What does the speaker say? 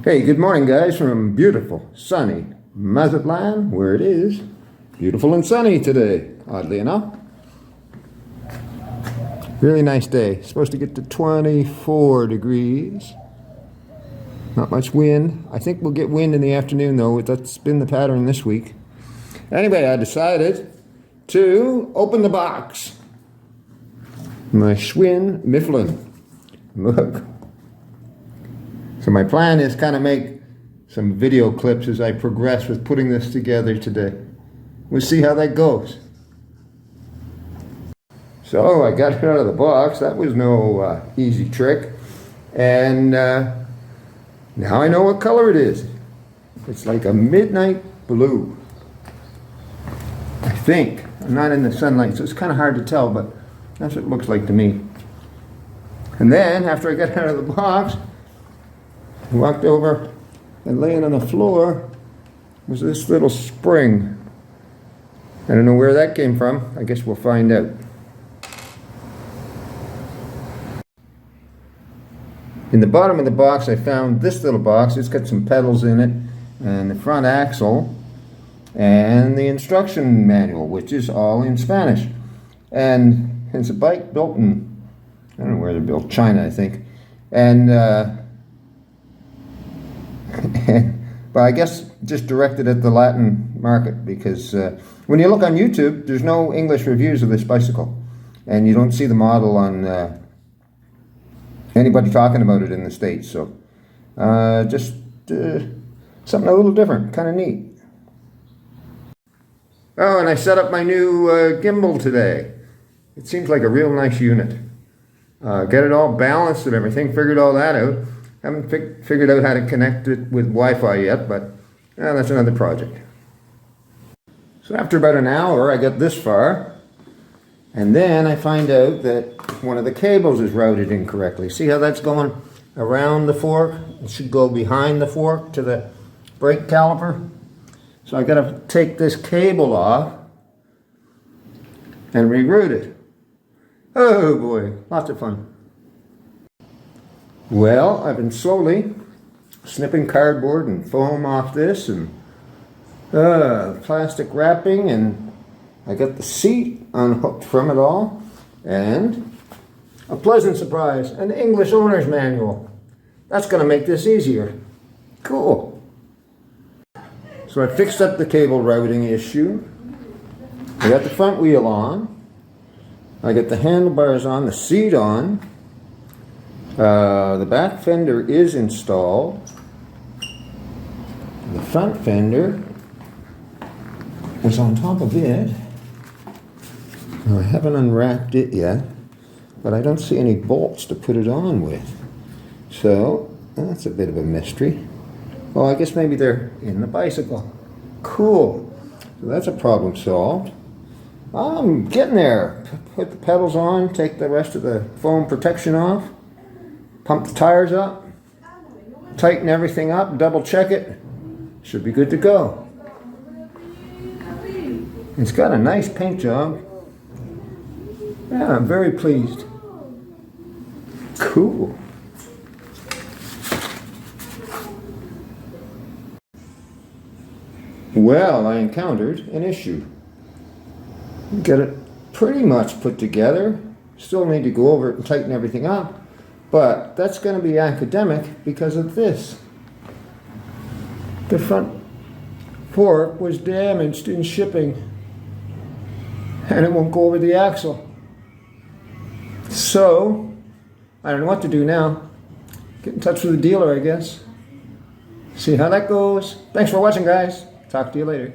Hey, good morning, guys, from beautiful, sunny Mazatlan, where it is beautiful and sunny today, oddly enough. Really nice day. Supposed to get to 24 degrees. Not much wind. I think we'll get wind in the afternoon, though. That's been the pattern this week. Anyway, I decided to open the box. My Schwinn Mifflin. Look. So my plan is kind of make some video clips as I progress with putting this together today. We'll see how that goes. So I got it out of the box. That was no easy trick. And now I know what color it is. It's like a midnight blue. I think. I'm not in the sunlight, so it's kind of hard to tell, but that's what it looks like to me. And then, after I got it out of the box, I walked over, and laying on the floor was this little spring. I don't know where that came from. I guess we'll find out. In the bottom of the box, I found this little box. It's got some pedals in it, and the front axle, and the instruction manual, which is all in Spanish. And it's a bike built in, I don't know where they're built, China, I think. And but I guess just directed at the Latin market, because when you look on YouTube, there's no English reviews of this bicycle, and you don't see the model on anybody talking about it in the States. So just something a little different, kind of neat. Oh, and I set up my new gimbal today. It seems like a real nice unit. Get it all balanced and everything, figured all that out. Haven't figured out how to connect it with Wi-Fi yet, but that's another project. So after about an hour, I got this far, and then I find out that one of the cables is routed incorrectly. See how that's going around the fork? It should go behind the fork to the brake caliper. So I got to take this cable off and reroute it. Oh boy, lots of fun. Well, I've been slowly snipping cardboard and foam off this, and plastic wrapping, and I got the seat unhooked from it all, and a pleasant surprise, an English owner's manual. That's going to make this easier. Cool. So I fixed up the cable routing issue. I got the front wheel on. I got the handlebars on, the seat on. The back fender is installed. The front fender is on top of it. I haven't unwrapped it yet, but I don't see any bolts to put it on with. So that's a bit of a mystery. Well, I guess maybe they're in the bicycle. Cool. So that's a problem solved. I'm getting there. Put the pedals on, take the rest of the foam protection off. Pump the tires up, tighten everything up, double check it. Should be good to go. It's got a nice paint job. Yeah, I'm very pleased. Cool. Well, I encountered an issue. Got it pretty much put together. Still need to go over it and tighten everything up. But that's going to be academic because of this. The front fork was damaged in shipping, and it won't go over the axle. So, I don't know what to do now. Get in touch with the dealer, I guess. See how that goes. Thanks for watching, guys. Talk to you later.